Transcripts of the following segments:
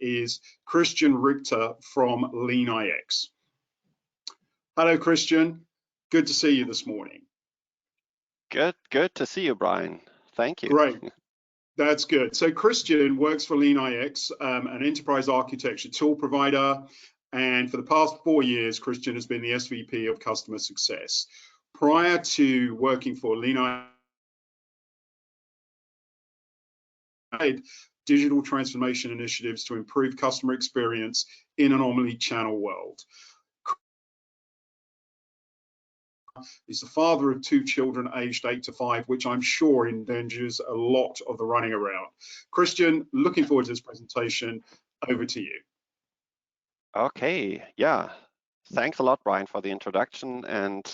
is Christian Richter from LeanIX. Hello, Christian. Good to see you this morning. Good to see you, Brian. Thank you. Great. That's good. So Christian works for LeanIX, an enterprise architecture tool provider. And for the past 4 years, Christian has been the SVP of customer success. Prior to working for LeanIX, digital transformation initiatives to improve customer experience in an omni-channel world. He's the father of 2 children aged 8 to 5, which I'm sure endangers a lot of the running around. Christian, looking forward to this presentation. Over to you. Okay, yeah. Thanks a lot, Brian, for the introduction and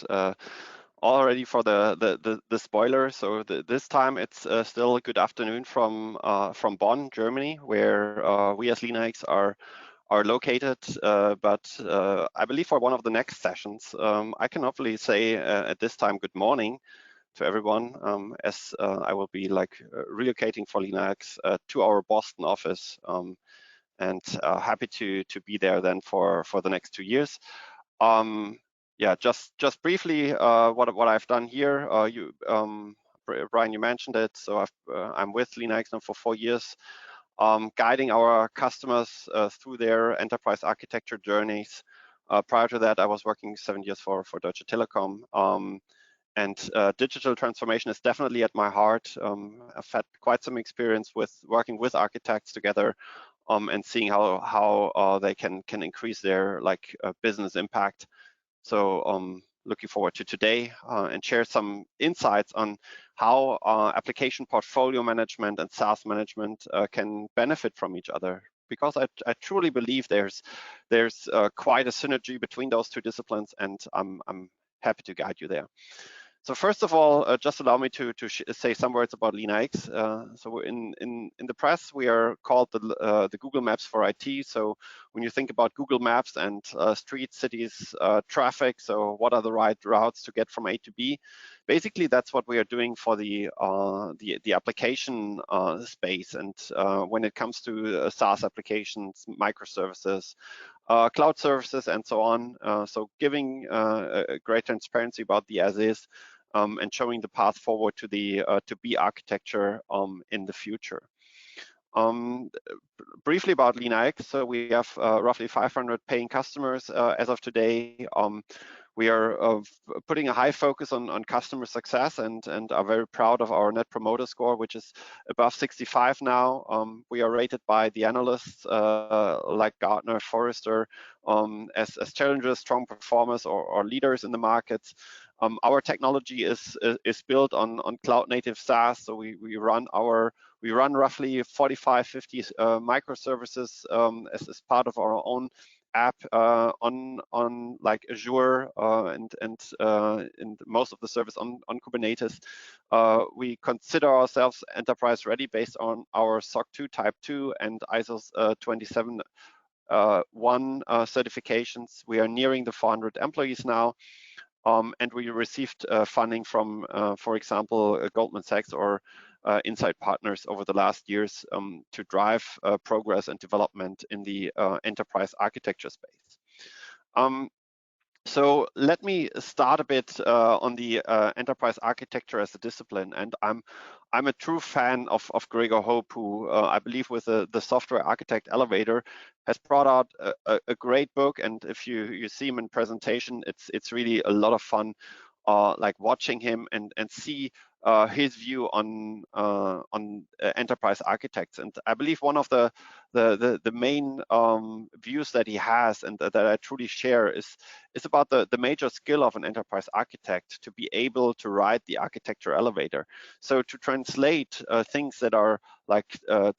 already for the spoiler. So this time it's still a good afternoon from Bonn, Germany, where we as LeanIX are located, but I believe for one of the next sessions, I can hopefully say at this time good morning to everyone, as I will be relocating for LeanIX to our Boston office, and happy to be there then for the next 2 years. Yeah, just briefly what I've done here. Brian, you mentioned it. So I'm with LeanIX now for 4 years. Guiding our customers through their enterprise architecture journeys. Prior to that, I was working 7 years for Deutsche Telekom. And digital transformation is definitely at my heart. I've had quite some experience with working with architects together and seeing how they can increase their business impact. So looking forward to today and share some insights on how application portfolio management and SaaS management can benefit from each other, because I truly believe there's quite a synergy between those 2 disciplines, and I'm happy to guide you there. So first of all, just allow me to say some words about LeanIX. So in the press, we are called the Google Maps for IT. So when you think about Google Maps and streets, cities, traffic, so what are the right routes to get from A to B? Basically, that's what we are doing for the application space. And when it comes to SaaS applications, microservices, cloud services, and so on. So giving a great transparency about the as is, and showing the path forward to the to-be architecture in the future. Briefly about LeanIX, so we have roughly 500 paying customers as of today. We are putting a high focus on customer success and are very proud of our Net Promoter Score, which is above 65 now. We are rated by the analysts like Gartner, Forrester, as challengers, strong performers, or leaders in the markets. Our technology is built on cloud native SaaS, so we run roughly 50 microservices as part of our own app on Azure and most of the service on Kubernetes. We consider ourselves enterprise ready based on our SOC 2 Type 2 and ISO 27001 certifications. We are nearing the 400 employees now. And we received funding from, for example, Goldman Sachs or Insight Partners over the last years to drive progress and development in the enterprise architecture space. So let me start a bit on the enterprise architecture as a discipline, and I'm a true fan of Gregor Hope, who I believe with the Software Architect Elevator has brought out a great book. And if you see him in presentation, it's really a lot of fun, watching him and see his view on enterprise architects. And I believe one of the main views that he has and that I truly share is about the major skill of an enterprise architect to be able to ride the architecture elevator. So to translate things that are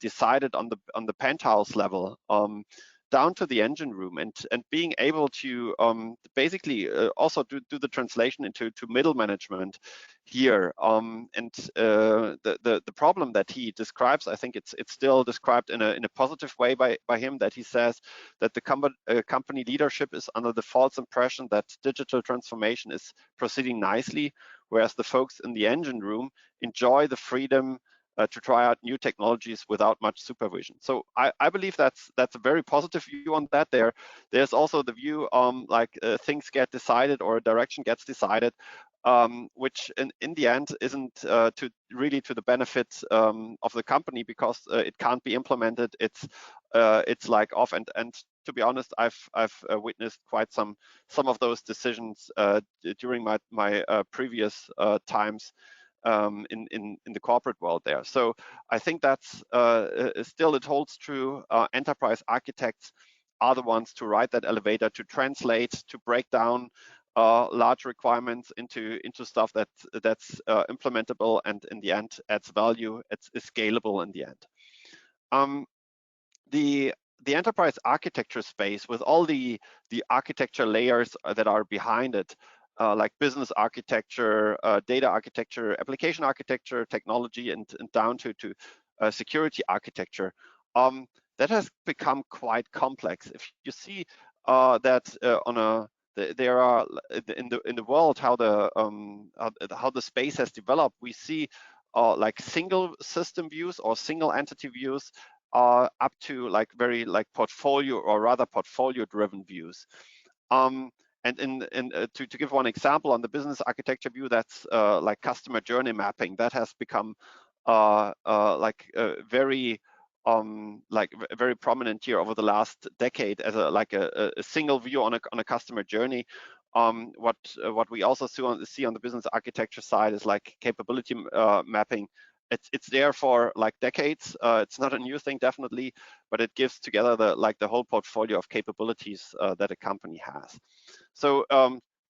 decided on the penthouse level down to the engine room, and being able to basically also do the translation into middle management here. The problem that he describes, I think it's still described in a positive way by him, that he says that the company leadership is under the false impression that digital transformation is proceeding nicely, whereas the folks in the engine room enjoy the freedom to try out new technologies without much supervision. So I believe that's a very positive view on that. There's also the view like things get decided or a direction gets decided, which in the end isn't to the benefit of the company, because it can't be implemented. It's like off, and to be honest, I've witnessed quite some of those decisions during my previous times in the corporate world there. So I think that's still, it holds true. Enterprise architects are the ones to ride that elevator, to translate, to break down large requirements into stuff that's implementable, and in the end adds value. It's scalable in the end. The enterprise architecture space, with all the architecture layers that are behind it, like business architecture, data architecture, application architecture, technology, and down to security architecture, that has become quite complex. If you see that there are in the world how the space has developed, we see like single system views or single entity views, up to like very like portfolio, or rather portfolio driven views. And to give one example, on the business architecture view, that's like customer journey mapping. That has become very very prominent here over the last decade as a single view on a customer journey. What we also see on the business architecture side is like capability mapping. It's there for like decades. It's not a new thing, definitely, but it gives together the whole portfolio of capabilities that a company has. So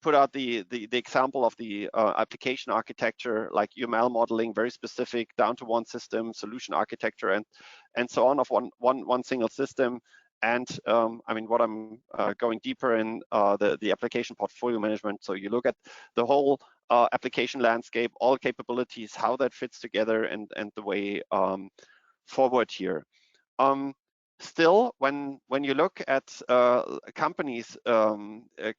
put out the example of the application architecture, like UML modeling, very specific, down to one system, solution architecture, and so on, of one single system. And I mean, what I'm going deeper in the application portfolio management. So you look at the whole application landscape, all capabilities, how that fits together, and the way forward here. Still, when you look at companies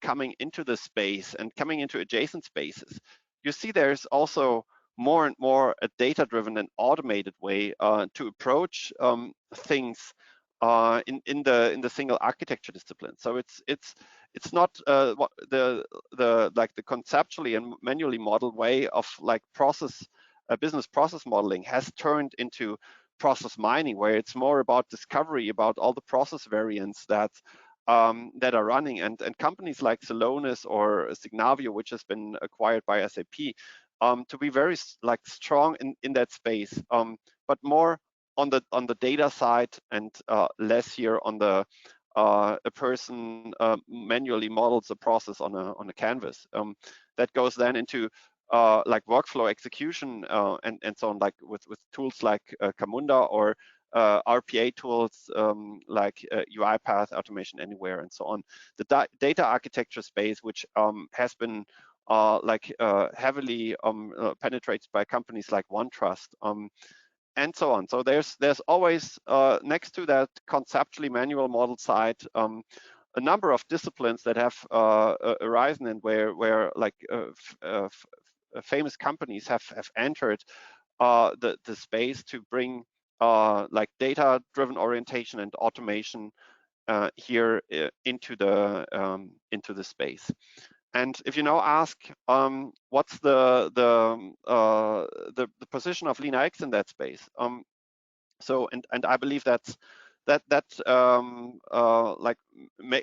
coming into the space and coming into adjacent spaces, you see there's also more and more a data-driven and automated way to approach things in the single architecture discipline. So it's not what the conceptually and manually modeled way of like business process modeling has turned into process mining, where it's more about discovery, about all the process variants that are running, and companies like Celonis or Signavio, which has been acquired by SAP, to be very like strong in that space, but more on the data side, and less here on the a person manually models a process on a canvas. That goes then into like workflow execution and so on, like with tools like Camunda, or RPA tools like UiPath, Automation Anywhere, and so on. The data architecture space, which has been heavily penetrated by companies like OneTrust, and so on. So there's always next to that conceptually manual model side, a number of disciplines that have arisen, and where like famous companies have entered the space to bring like data-driven orientation and automation here into the space. And if you now ask what's the position of LeanIX in that space, so and I believe that like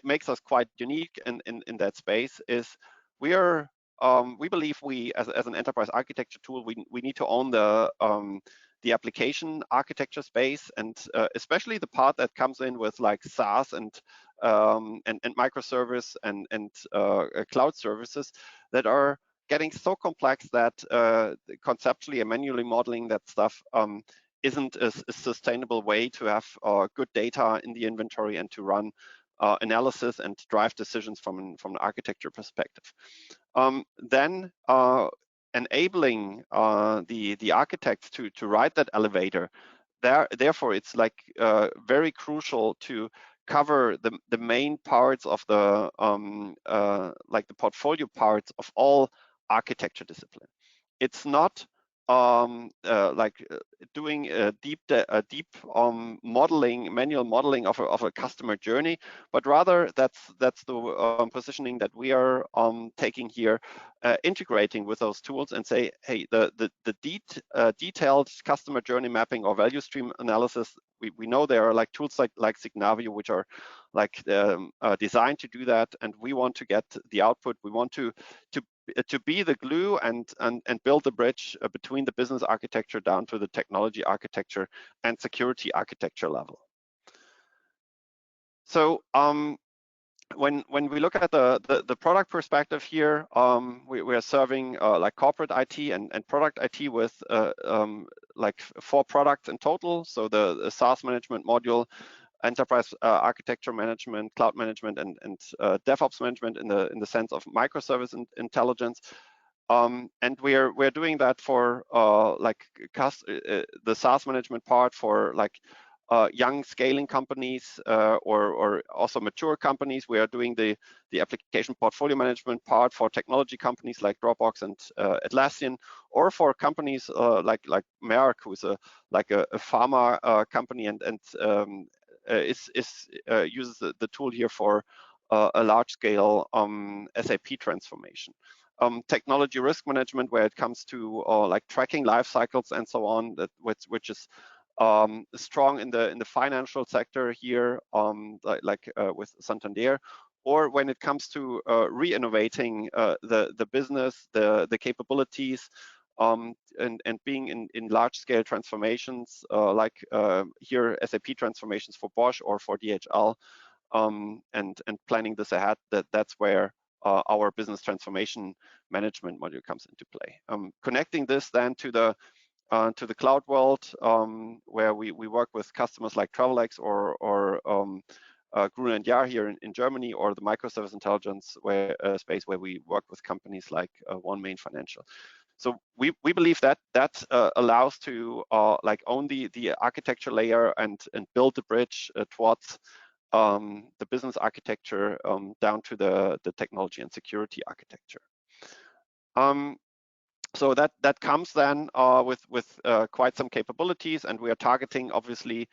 makes us quite unique in that space, is we believe we as an enterprise architecture tool, we need to own the application architecture space, and especially the part that comes in with like SaaS and microservice and cloud services that are getting so complex that conceptually and manually modeling that stuff isn't a sustainable way to have good data in the inventory and to run analysis and drive decisions from an architecture perspective. Then enabling the architects to ride that elevator, therefore it's like very crucial to cover the main parts of the like the portfolio parts of all architecture discipline. It's not doing a deep manual modeling of a customer journey, but rather that's the positioning that we are taking here, integrating with those tools and say, hey, the detailed customer journey mapping or value stream analysis, we know there are like tools like Signavio, which are like designed to do that, and we want to get the output. We want to be the glue and build the bridge between the business architecture down to the technology architecture and security architecture level. So when we look at the product perspective here, we are serving like corporate IT and product IT with like 4 products in total. So the SaaS management module, enterprise architecture management, cloud management, and DevOps management in the sense of microservice intelligence. And we're doing that for like the SaaS management part for like young scaling companies or also mature companies. We are doing the application portfolio management part for technology companies like Dropbox and Atlassian, or for companies like Merck, who's a pharma company and uses the tool here for a large scale SAP transformation. Technology risk management, where it comes to like tracking life cycles and so on, which is strong in the financial sector here, with Santander, or when it comes to re-innovating the business, the capabilities, and being in large-scale transformations, like here SAP transformations for Bosch or for DHL, and planning this ahead. That's where our business transformation management module comes into play. Connecting this then to the cloud world, where we work with customers like Travelex or Gruner & Jahr here in Germany, or the microservice intelligence space where we work with companies like OneMain Financial. So we believe that allows to like own the architecture layer and build the bridge towards the business architecture down to the technology and security architecture. So that comes then with quite some capabilities, and we are targeting obviously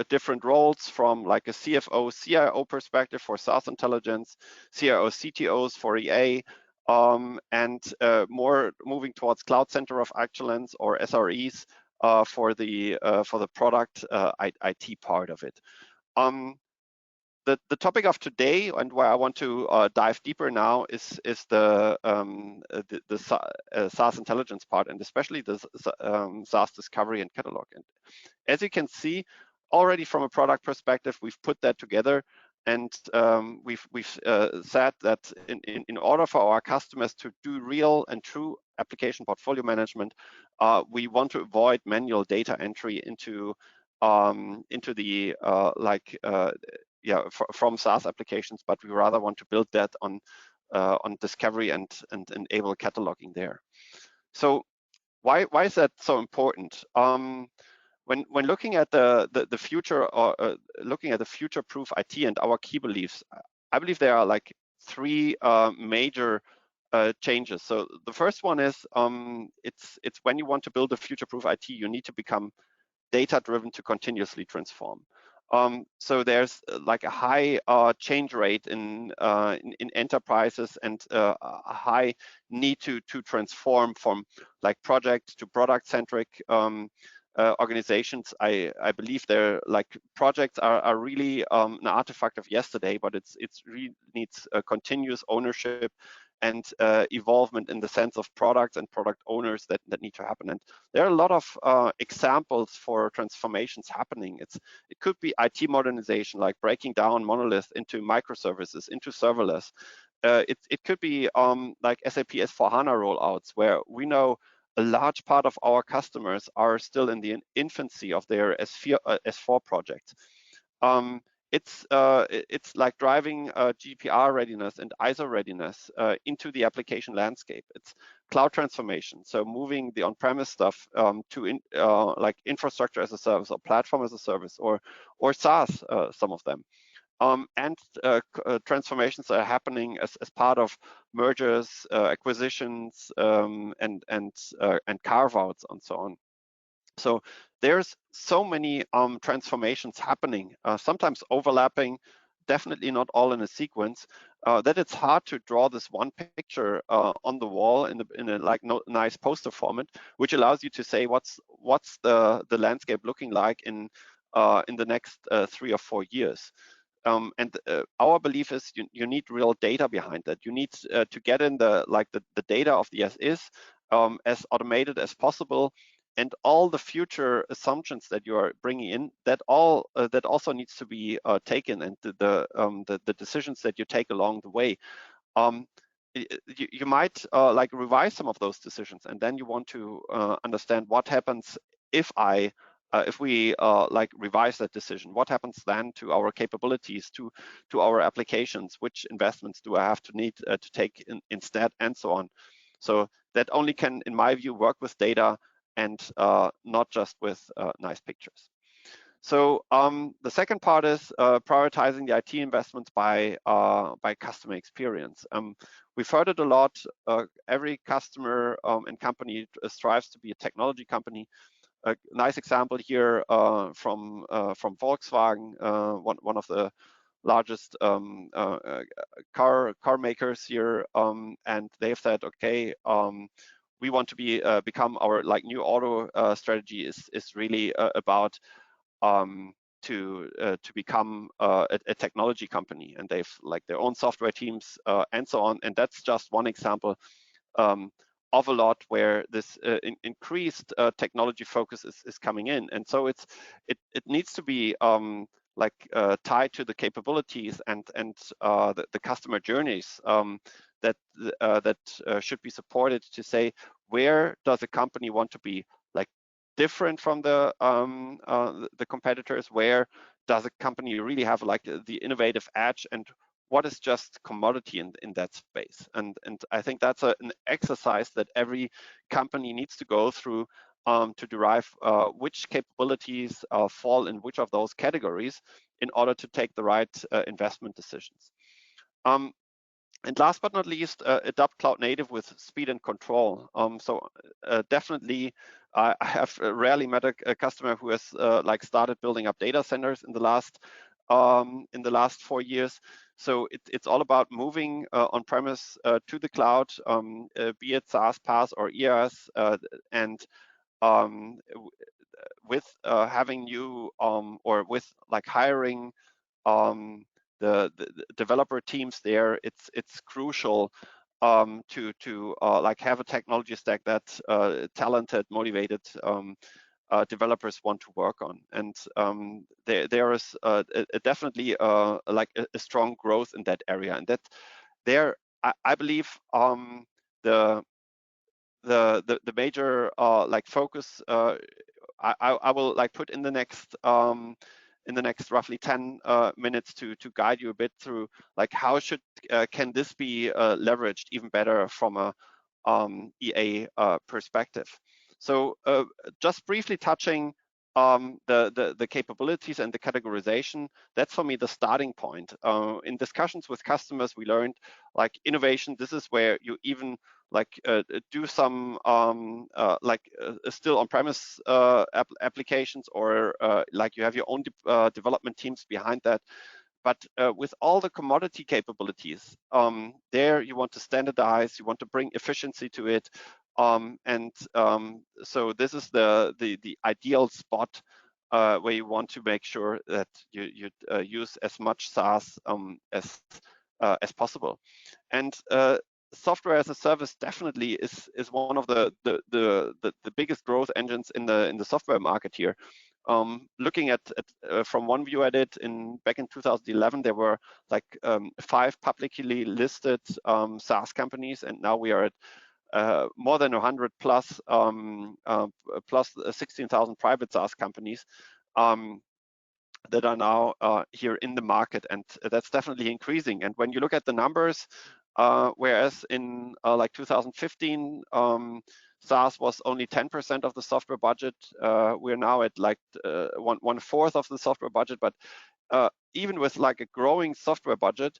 different roles, from like a CFO, CIO perspective for SaaS intelligence, CIO, CTOs for EA, and more moving towards Cloud Center of Excellence or SREs for the product IT part of it. The topic of today, and where I want to dive deeper now, is the SaaS intelligence part, and especially the SaaS discovery and catalog. And as you can see, already from a product perspective, we've put that together, and we've said that in order for our customers to do real and true application portfolio management, we want to avoid manual data entry into the from SaaS applications, but we rather want to build that on discovery and enable cataloging there. So why is that so important? When looking at the future, or looking at the future-proof IT and our key beliefs, I believe there are like 3 major changes. So the first one is it's when you want to build a future-proof IT, you need to become data-driven to continuously transform. So there's like a high change rate in enterprises, and a high need to transform from like project to product-centric organizations. I believe they're like projects are really an artifact of yesterday, but it's really needs a continuous ownership and evolvement in the sense of products and product owners that need to happen. And there are a lot of examples for transformations happening. It could be IT modernization, like breaking down monoliths into microservices, into serverless. It could be like SAP S/4HANA rollouts, where we know a large part of our customers are still in the infancy of their S4 projects. It's like driving GDPR readiness and ISO readiness into the application landscape. It's cloud transformation, so moving the on-premise stuff to like infrastructure as a service or platform as a service, or SaaS, some of them. and transformations are happening as part of mergers, acquisitions, and carve-outs and so on. So there's so many transformations happening, sometimes overlapping, definitely not all in a sequence, that it's hard to draw this one picture on the wall in a like nice poster format, which allows you to say what's the landscape looking like in the next 3 or 4 years. And our belief is you need real data behind that. You need to get in the data of the as is, as automated as possible, and all the future assumptions that you are bringing in, that also needs to be taken, and the decisions that you take along the way. You might like revise some of those decisions, and then you want to understand what happens if we like revise that decision. What happens then to our capabilities, to our applications? Which investments do I have to need to take instead, and so on. So that only can, in my view, work with data and not just with nice pictures. So the second part is prioritizing the IT investments by customer experience. We've heard it a lot. Every customer and company strives to be a technology company. A nice example here from Volkswagen, one of the largest car makers here, and they've said, okay, we want to become our new auto strategy is really about to become a technology company, and they've their own software teams and so on. And that's just one example of a lot where this increased technology focus is coming in. And so it needs to be tied to the capabilities and the customer journeys that should be supported, to say, where does a company want to be different from the competitors? Where does a company really have the innovative edge, and what is just commodity in that space? And I think that's an exercise that every company needs to go through to derive which capabilities fall in which of those categories in order to take the right investment decisions. And last but not least, adopt cloud native with speed and control. Definitely, I have rarely met a customer who has started building up data centers in the last 4 years. So it's all about moving on-premise to the cloud, be it SaaS, PaaS, or EaaS, and with having new or with hiring the developer teams there, it's crucial to have a technology stack that talented, motivated developers want to work on. And there is definitely a strong growth in that area, and that there I believe the major focus I will put in the next roughly 10 minutes to guide you a bit through how can this be leveraged even better from a EA perspective. So just briefly touching the capabilities and the categorization, that's for me the starting point. In discussions with customers, we learned innovation, this is where you even do some still on-premise applications, or you have your own development teams behind that. But with all the commodity capabilities, there you want to standardize, you want to bring efficiency to it, so this is the ideal spot where you want to make sure that you use as much SaaS as possible. And software as a service definitely is one of the biggest growth engines in the software market here. Looking at from one view at it, back in 2011, there were 5 publicly listed SaaS companies, and now we are at more than 100 plus 16,000 private SaaS companies that are now here in the market, and that's definitely increasing. And when you look at the numbers, whereas in 2015 SaaS was only 10% of the software budget. We're now at like one fourth of the software budget, but even with like a growing software budget,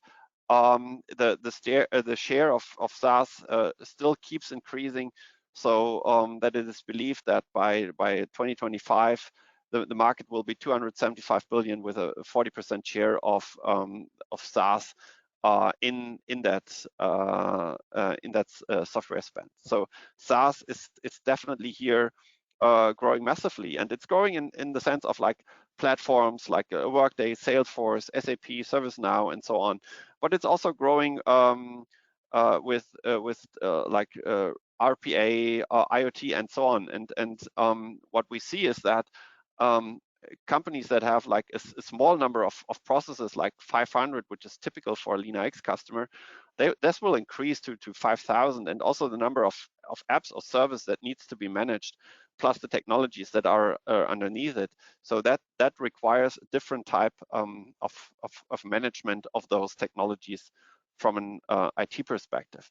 the share of SaaS still keeps increasing. So that it is believed that by 2025, the market will be 275 billion with a 40% share of SaaS in that software spend. So SaaS is definitely here growing massively, and it's growing in the sense of like platforms like Workday, Salesforce, SAP, ServiceNow, and so on. But it's also growing with like RPA, IoT, and so on. And what we see is that companies that have like a small number of processes, like 500, which is typical for a LeanIX customer, this will increase to 5,000, and also the number of apps or service that needs to be managed, plus the technologies that are underneath it. So that requires a different type of management of those technologies from an IT perspective.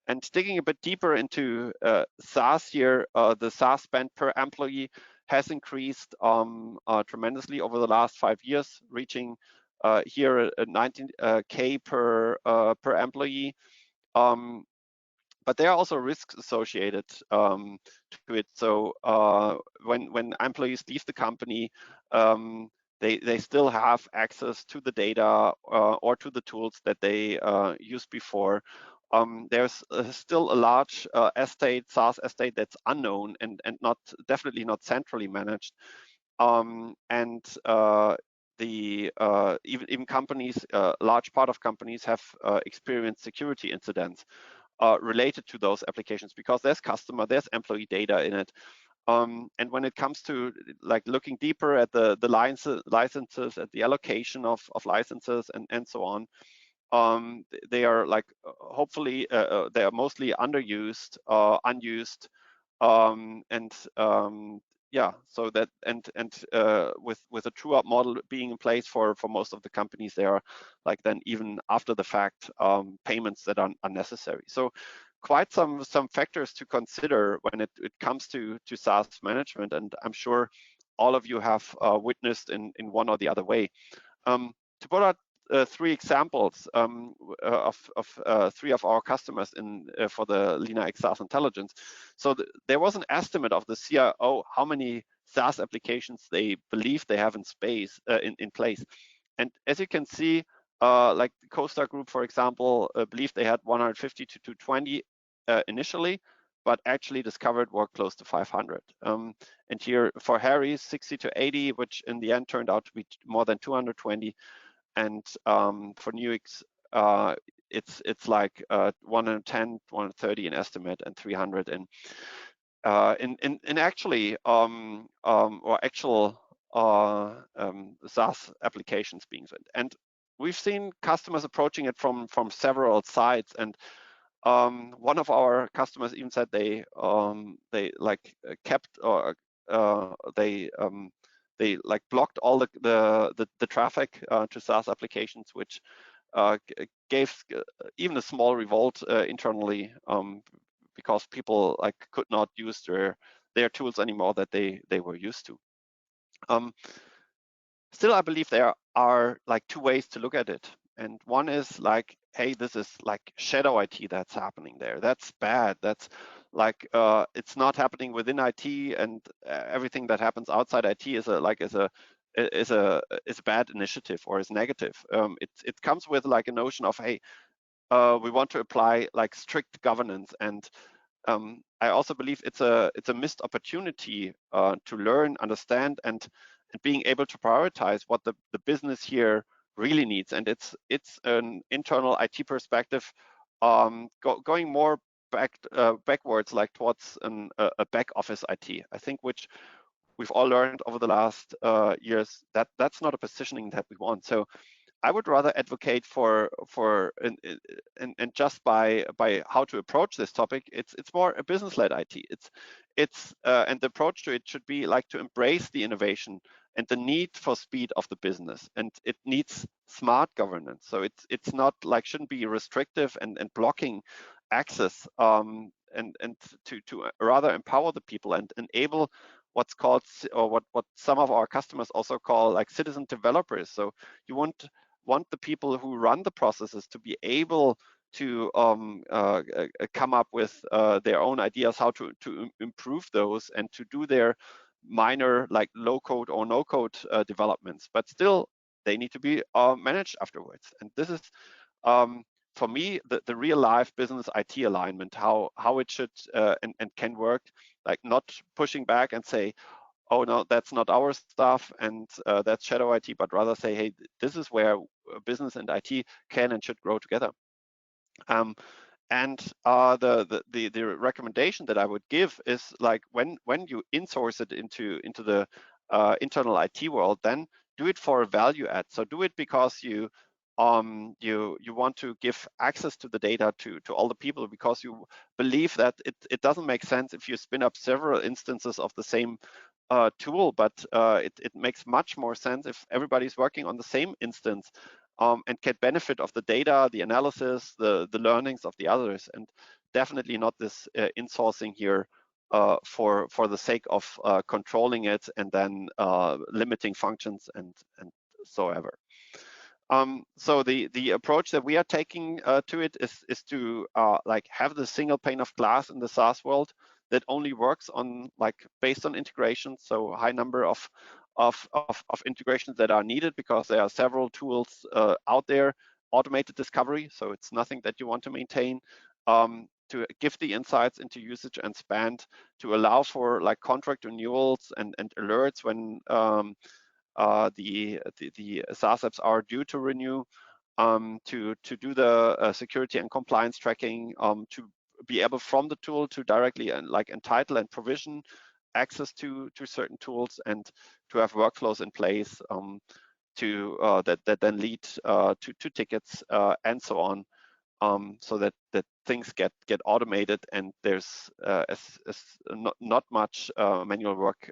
And digging a bit deeper into SaaS here, the SaaS spend per employee has increased tremendously over the last 5 years, reaching here at 19K per employee. But there are also risks associated to it. So when employees leave the company, they still have access to the data or to the tools that they used before. There's still a large SaaS estate that's unknown and definitely not centrally managed. Even companies, a large part of companies have experienced security incidents related to those applications, because there's employee data in it. And when it comes to like looking deeper at the licenses, at the allocation of licenses and so on, they are like hopefully they are mostly underused, unused, yeah. So that with a true up model being in place for most of the companies, there are like then even after the fact payments that are unnecessary. So quite some factors to consider when it comes to SaaS management, and I'm sure all of you have witnessed in one or the other way. To put out 3 examples of 3 of our customers for the LeanIX SaaS Intelligence. So there was an estimate of the CIO how many SaaS applications they believe they have in place. And as you can see, like the CoStar Group, for example, believed they had 150 to 220 initially, but actually discovered were close to 500. And here for Harry's 60 to 80, which in the end turned out to be more than 220. And for Nuix, it's like 110, 130 in estimate, and 300 in actually or actual SaaS applications being sent. And we've seen customers approaching it from several sides. And one of our customers even said they like kept or they like blocked all the traffic to SaaS applications, which gave even a small revolt internally, because people like could not use their tools anymore that they were used to. Still, I believe there are like 2 ways to look at it. And one is like, hey, this is like shadow IT that's happening there. That's bad. That's like it's not happening within IT, and everything that happens outside IT is a bad initiative or is negative. It comes with like a notion of, hey, we want to apply like strict governance, and I also believe it's a missed opportunity to learn, understand, and being able to prioritize what the business here really needs. And it's an internal IT perspective, going more backwards, like towards a back office IT. I think which we've all learned over the last years that that's not a positioning that we want. So I would rather advocate for and just by how to approach this topic, it's more a business-led IT. It's and the approach to it should be like to embrace the innovation and the need for speed of the business, and it needs smart governance. So it's not like shouldn't be restrictive and blocking access to rather empower the people and enable what's called, or what some of our customers also call, like citizen developers. So you want the people who run the processes to be able to come up with their own ideas how to improve those and to do their minor, like low code or no code developments, but still they need to be managed afterwards. And this is for me the real life business IT alignment, how it should and can work, like not pushing back and say, oh no, that's not our stuff and that's shadow IT, but rather say, hey, this is where business and IT can and should grow together. And the recommendation that I would give is, like, when you insource it into the internal IT world, then do it for a value add. So do it because you want to give access to the data to all the people, because you believe that it doesn't make sense if you spin up several instances of the same tool, but it makes much more sense if everybody's working on the same instance and can benefit of the data, the analysis, the learnings of the others, and definitely not this insourcing here for the sake of controlling it and then limiting functions and so ever. So the approach that we are taking to it is to like have the single pane of glass in the SaaS world that only works on, like, based on integration. So a high number of integrations that are needed because there are several tools out there. Automated discovery, so it's nothing that you want to maintain. To give the insights into usage and spend, to allow for, like, contract renewals and alerts when the SaaS apps are due to renew, to do the security and compliance tracking, to be able from the tool to directly like entitle and provision access to certain tools, and to have workflows in place to that then lead to tickets and so on, so that things get automated and there's not much manual work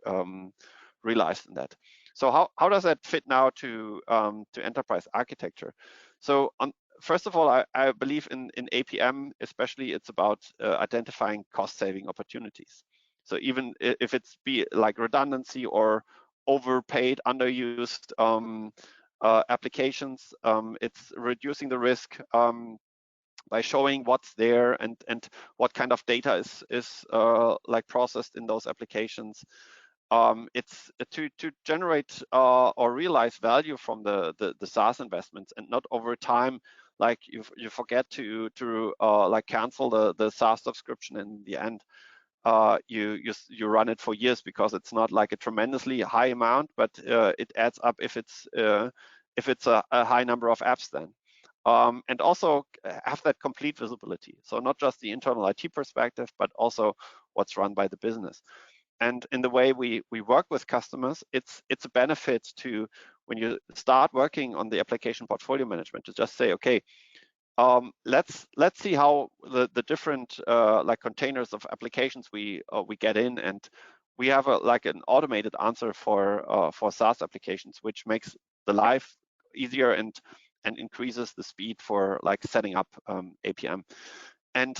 realized in that. So how does that fit now to enterprise architecture? So first of all, I believe in APM, especially it's about identifying cost-saving opportunities. So even if it's be like redundancy or overpaid, underused applications, it's reducing the risk by showing what's there and what kind of data is like processed in those applications. It's to generate or realize value from the SaaS investments, and not over time, like you forget to like cancel the SaaS subscription, and in the end you run it for years because it's not like a tremendously high amount, but it adds up if it's a high number of apps then. And also have that complete visibility. So not just the internal IT perspective, but also what's run by the business. And in the way we work with customers, it's a benefit to, when you start working on the application portfolio management, to just say, okay, let's see how the different like containers of applications we get in, and we have like an automated answer for SaaS applications, which makes the life easier and increases the speed for, like, setting up APM. And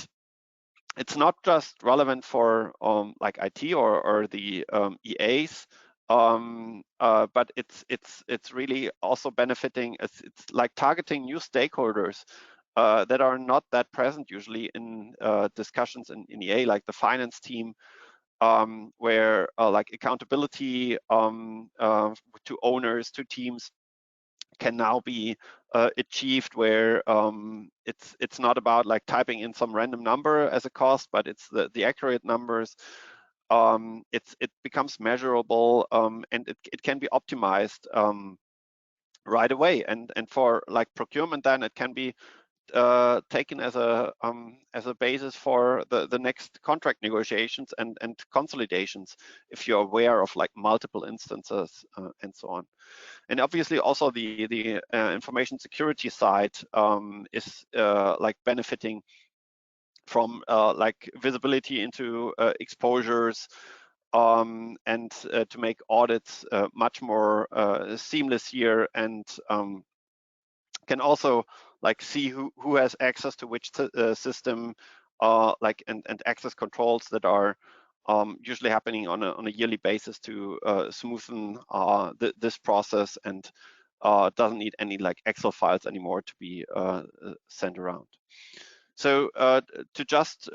it's not just relevant for like IT or the EAs, but it's really also benefiting. It's like targeting new stakeholders that are not that present usually in discussions in EA, like the finance team, where like accountability to owners, to teams, can now be achieved, where it's not about like typing in some random number as a cost, but it's the accurate numbers. It becomes measurable, and it can be optimized right away. And for like procurement, then it can be taken as a basis for the next contract negotiations and consolidations, if you're aware of like multiple instances and so on. And obviously also the information security side is like benefiting from like visibility into exposures, and to make audits much more seamless here, and can also like see who has access to which system, and access controls that are usually happening on a yearly basis to smoothen this process, and doesn't need any like Excel files anymore to be sent around. So to just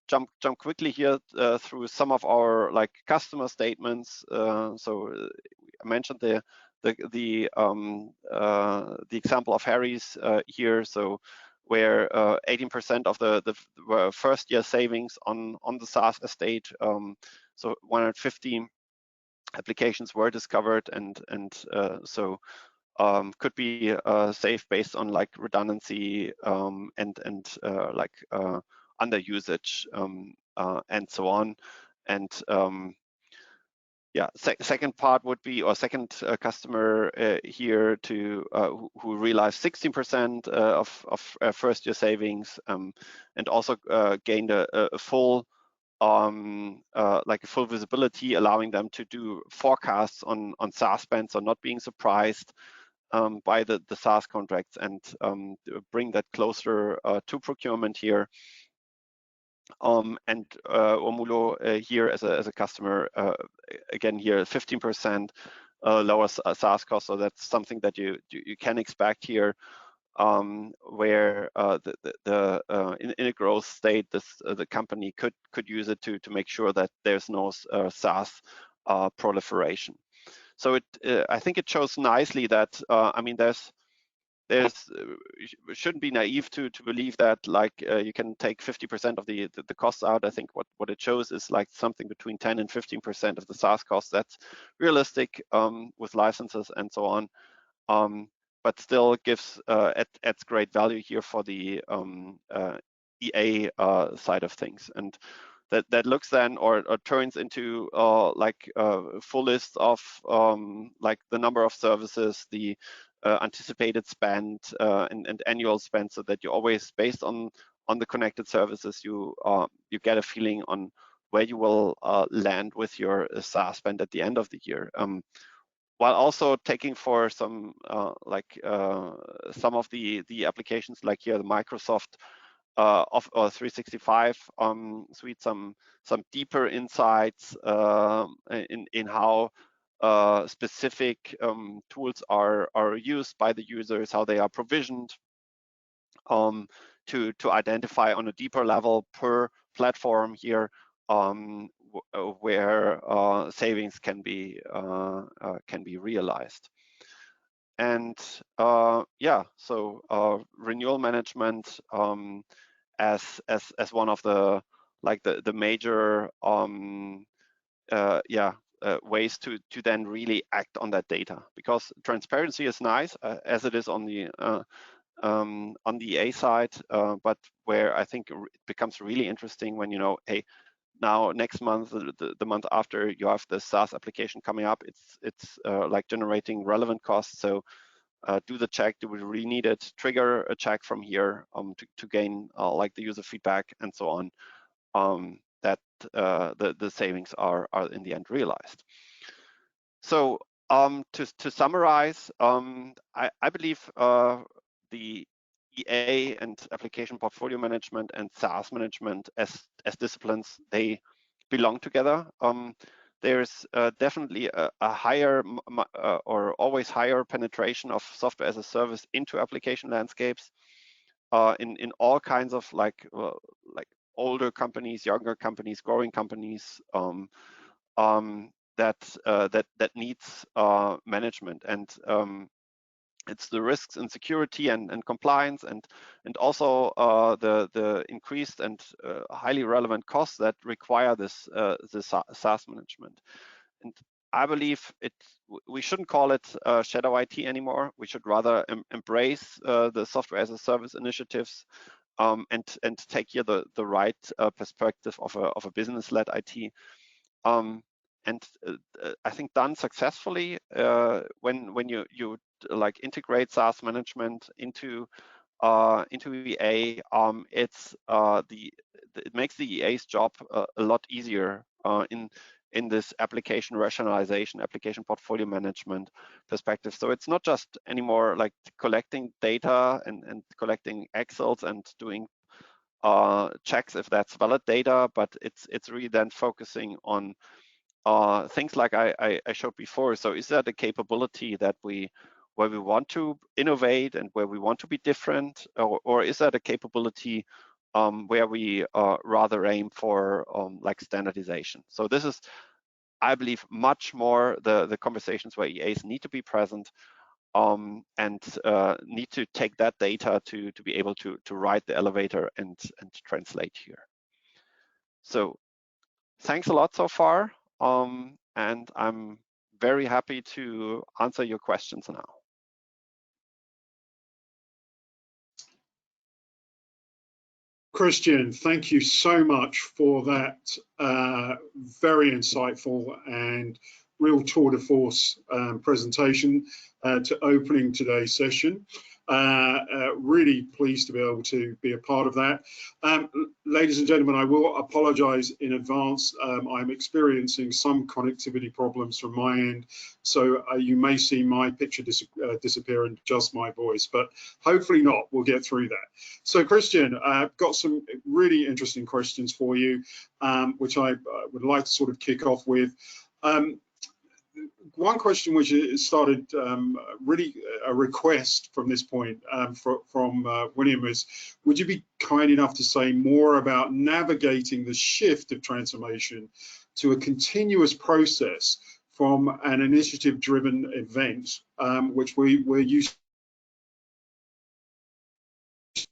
jump quickly here through some of our like customer statements. I mentioned the example of Harry's here. So where 18% of the first year savings on the SaaS estate. So 150 applications were discovered, and so could be saved based on like redundancy and like under usage and so on. And yeah, second part would be, or second customer here to who realized 16% of first year savings, and also gained a full like a full visibility, allowing them to do forecasts on SaaS spend, so not being surprised by the SaaS contracts, and bring that closer to procurement here. And Omulo here as a customer, again here 15% lower SaaS cost, so that's something that you can expect here, where in a growth state, the company could use it to make sure that there's no SaaS proliferation. So I think it shows nicely that I mean there's shouldn't be naive to believe that like you can take 50% of the costs out. I think what it shows is like something between 10 and 15% of the SaaS costs. That's realistic with licenses and so on, but still gives adds great value here for the EA side of things. And that looks then or turns into like full list of like the number of services, the anticipated spend and annual spend, so that you always, based on the connected services, you get a feeling on where you will land with your SaaS spend at the end of the year. While also taking for some like some of the applications, like here the Microsoft of 365 suite, some deeper insights in how specific tools are used by the users, how they are provisioned, to identify on a deeper level per platform here where savings can be realized. And yeah, so renewal management as one of the like the major ways to then really act on that data, because transparency is nice as it is on the EA side, but where I think it becomes really interesting when you know, hey, now next month, the month after, you have the SaaS application coming up, it's like generating relevant costs. So do the check, do we really need it, trigger a check from here to gain like the user feedback and so on, that the savings are in the end realized. So to summarize, I believe the EA and application portfolio management and SaaS management as disciplines, they belong together. There's definitely a higher or always higher penetration of software as a service into application landscapes in all kinds of like older companies, younger companies, growing companies that needs management. And it's the risks and security and compliance and also the increased and highly relevant costs that require this SaaS management. And I believe we shouldn't call it shadow IT anymore. We should rather embrace the software as a service initiatives and take here the right perspective of a business-led IT. And I think done successfully when you like integrate SaaS management into EA, it makes the EA's job a lot easier in this application rationalization, application portfolio management perspective. So it's not just anymore like collecting data and collecting Excels and doing checks if that's valid data, but it's really then focusing on things like I showed before. So is that a capability that where we want to innovate and where we want to be different, or is that a capability where we rather aim for like standardization? So this is, I believe, much more the conversations where EAs need to be present and need to take that data to be able to ride the elevator and translate here. So thanks a lot so far, and I'm very happy to answer your questions now. Christian, thank you so much for that very insightful and real tour de force presentation to opening today's session. Really pleased to be able to be a part of that. Ladies and gentlemen, I will apologize in advance. I'm experiencing some connectivity problems from my end, so you may see my picture disappear and just my voice, but hopefully not. We'll get through that. So Christian, I've got some really interesting questions for you, which I would like to sort of kick off with. One question which started really a request from this point from William is, would you be kind enough to say more about navigating the shift of transformation to a continuous process from an initiative-driven event, which we're used to?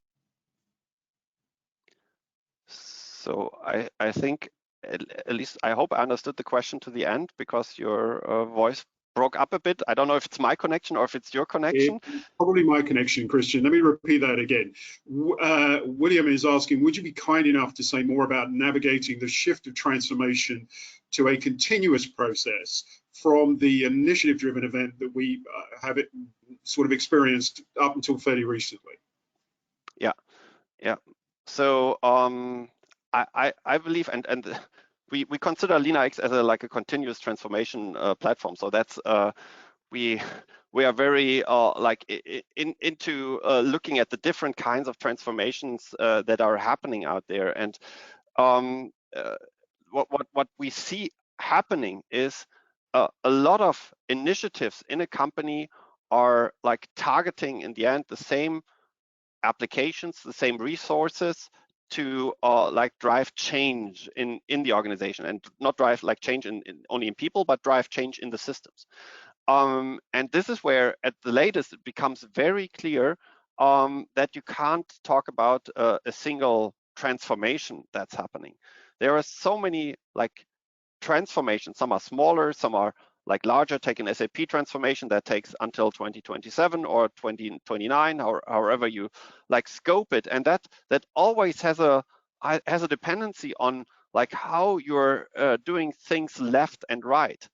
So I think, at least I hope I understood the question to the end, because your voice broke up a bit. I don't know if it's my connection or if it's your connection. Probably my connection, Christian. Let me repeat that again. William is asking, would you be kind enough to say more about navigating the shift of transformation to a continuous process from the initiative-driven event that we have sort of experienced up until fairly recently? Yeah. So I believe, and we consider LeanIX as like a continuous transformation platform. So that's we are very like into looking at the different kinds of transformations that are happening out there. And what we see happening is a lot of initiatives in a company are like targeting in the end the same applications, the same resources to like drive change in the organization, and not drive like change only in people, but drive change in the systems. And this is where at the latest it becomes very clear that you can't talk about a single transformation that's happening. There are so many like transformations. Some are smaller, some are like larger. Take an SAP transformation that takes until 2027 or 2029, or however you like scope it, and that always has a dependency on like how you're doing things left and right,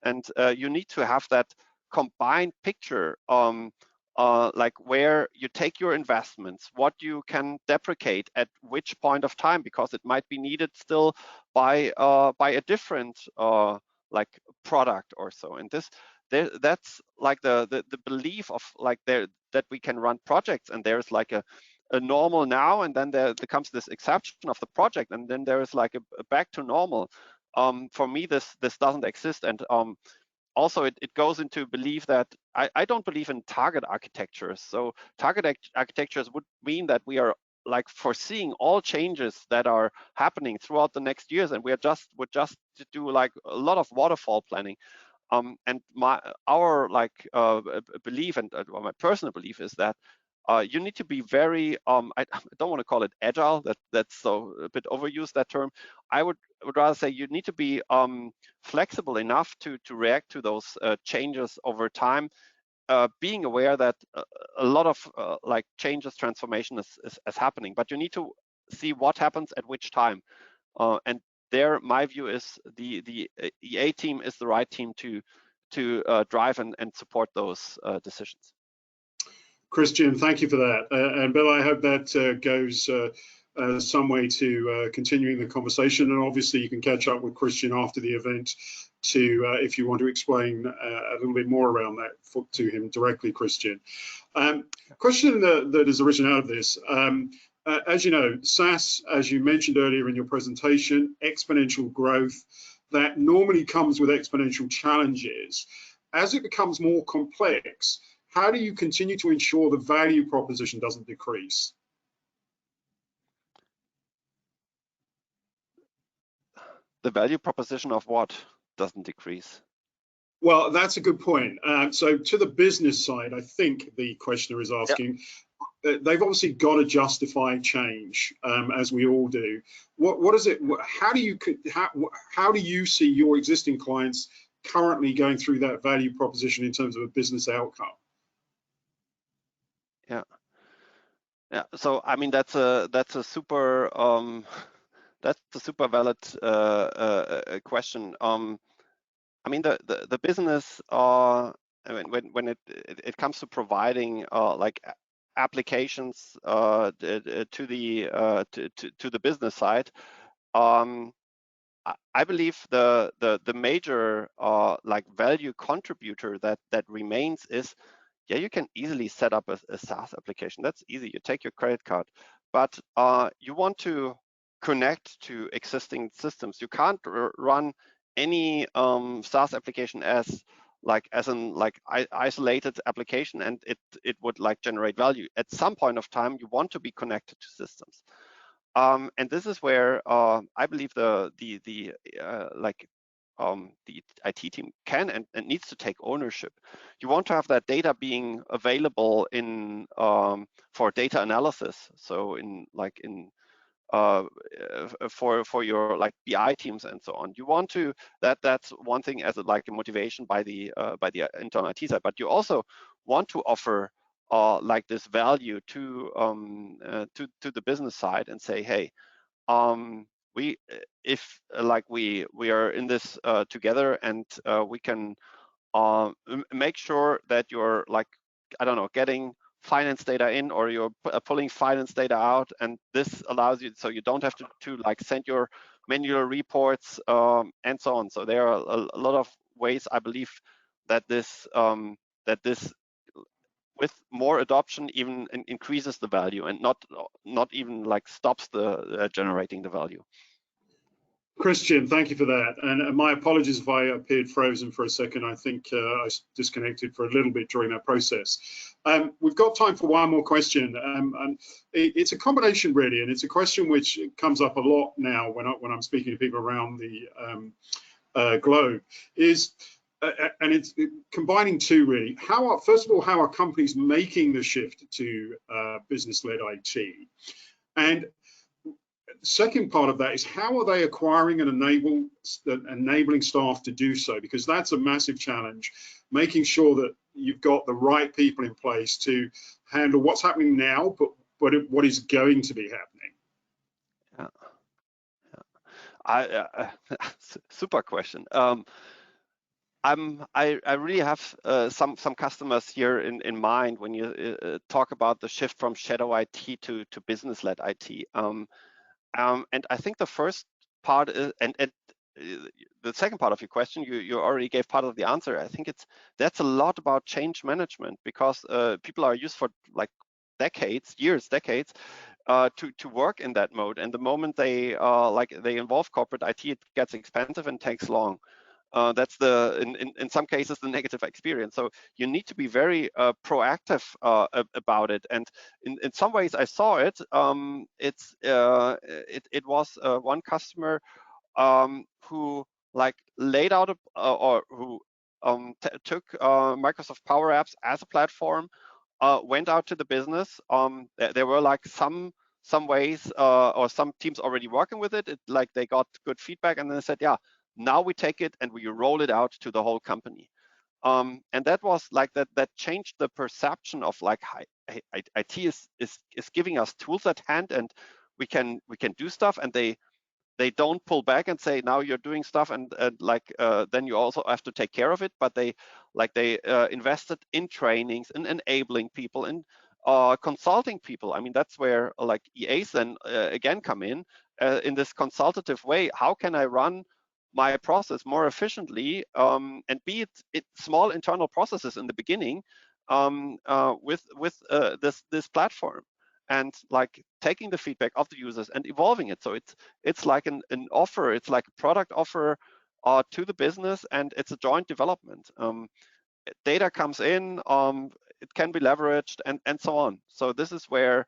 and you need to have that combined picture, like where you take your investments, what you can deprecate at which point of time, because it might be needed still by a different like product or so. And that's like the belief of like that we can run projects, and there's like a normal now, and then there comes this exception of the project, and then there is like a back to normal. For me, this doesn't exist. And also it goes into belief that I don't believe in target architectures. So target architectures would mean that we are like foreseeing all changes that are happening throughout the next years, and would just to do like a lot of waterfall planning. And our like belief, and my personal belief, is that you need to be very I don't want to call it agile, that's so a bit overused, that term. I would rather say you need to be flexible enough to react to those changes over time, being aware that a lot of like changes, transformation is happening, but you need to see what happens at which time. And there, my view is the EA team is the right team to drive and support those decisions. Christian, thank you for that. And Bill, I hope that goes some way to continuing the conversation. And obviously you can catch up with Christian after the event to if you want to explain a little bit more around that to him directly, Christian. Question that has arisen out of this, as you know, SaaS, as you mentioned earlier in your presentation, exponential growth, that normally comes with exponential challenges. As it becomes more complex, how do you continue to ensure the value proposition doesn't decrease? The value proposition of what doesn't decrease? Well, that's a good point. So to the business side, I think the questioner is asking, they've obviously got to justify change, as we all do. What is it? How do you see your existing clients currently going through that value proposition in terms of a business outcome? Yeah. So I mean that's a super valid question. I mean the business. When it comes to providing like applications to the business side, I believe the major like value contributor that remains is, yeah, you can easily set up a SaaS application. That's easy. You take your credit card, but you want to connect to existing systems. You can't run any SaaS application as an isolated application, and it would like generate value. At some point of time, you want to be connected to systems, and this is where I believe the IT team can and needs to take ownership. You want to have that data being available in for data analysis. So for your like BI teams and so on. You want to that's one thing as a motivation by the internal IT side, but you also want to offer like this value to the business side and say, hey, we are in this together, and we can make sure that you're like, I don't know, getting finance data in, or you're pulling finance data out, and this allows you, so you don't have to like send your manual reports and so on. So there are a lot of ways I believe that this with more adoption even increases the value, and not even like stops the generating the value. Christian, thank you for that. And my apologies if I appeared frozen for a second. I think I disconnected for a little bit during that process. We've got time for one more question. And it's a combination really, and it's a question which comes up a lot now when I'm speaking to people around the globe. And it's combining two really. First of all, how are companies making the shift to business-led IT? And second part of that is, how are they acquiring and enabling staff to do so? Because that's a massive challenge, making sure that you've got the right people in place to handle what's happening now, but what is going to be happening. Super question. I really have some customers here in mind when you talk about the shift from shadow IT to business-led IT. And I think the first part is, and the second part of your question, you already gave part of the answer. I think that's a lot about change management, because people are used for like decades to work in that mode, and the moment they involve corporate IT, it gets expensive and takes long. That's in some cases the negative experience. So you need to be very proactive about it. And in some ways, I saw it. It was one customer who like laid out who took Microsoft Power Apps as a platform, went out to the business. There were like some ways or some teams already working with it. Like they got good feedback, and then they said, yeah, now we take it and we roll it out to the whole company. And that was like that changed the perception of like IT is giving us tools at hand, and we can do stuff, and they don't pull back and say, now you're doing stuff, and then you also have to take care of it. But they invested in trainings and enabling people and consulting people. I mean, that's where like EAs then again come in this consultative way. How can I run my process more efficiently, and be it small internal processes in the beginning with this platform? and like taking the feedback of the users and evolving it. So it's like an offer, it's like a product offer to the business, and it's a joint development. Data comes in, it can be leveraged, and so on. So this is where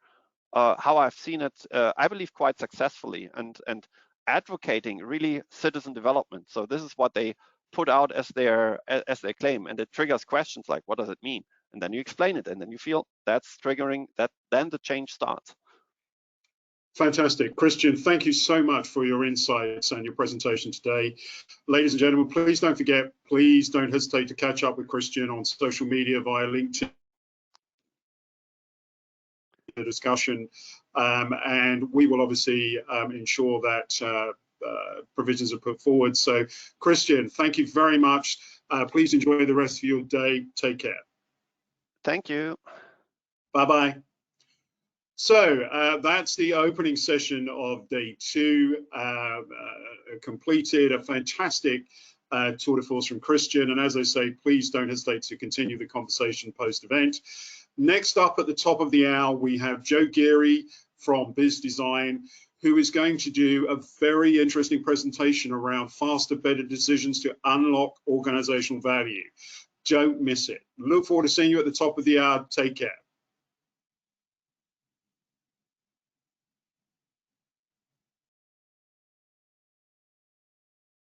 how I've seen it, I believe, quite successfully, and advocating really citizen development. So this is what they put out as their claim, and it triggers questions like, what does it mean? And then you explain it, and then you feel that's triggering that, then the change starts. Fantastic. Christian, thank you so much for your insights and your presentation today. Ladies and gentlemen, please don't forget, please don't hesitate to catch up with Christian on social media via LinkedIn, the discussion, and we will obviously ensure that provisions are put forward. So Christian, thank you very much. Please enjoy the rest of your day. Take care. Thank you. Bye-bye. So that's the opening session of day 2, completed. A fantastic tour de force from Christian. And as I say, please don't hesitate to continue the conversation post-event. Next up at the top of the hour, we have Joe Geary from Biz Design, who is going to do a very interesting presentation around faster, better decisions to unlock organizational value. Don't miss it. Look forward to seeing you at the top of the hour. Take care.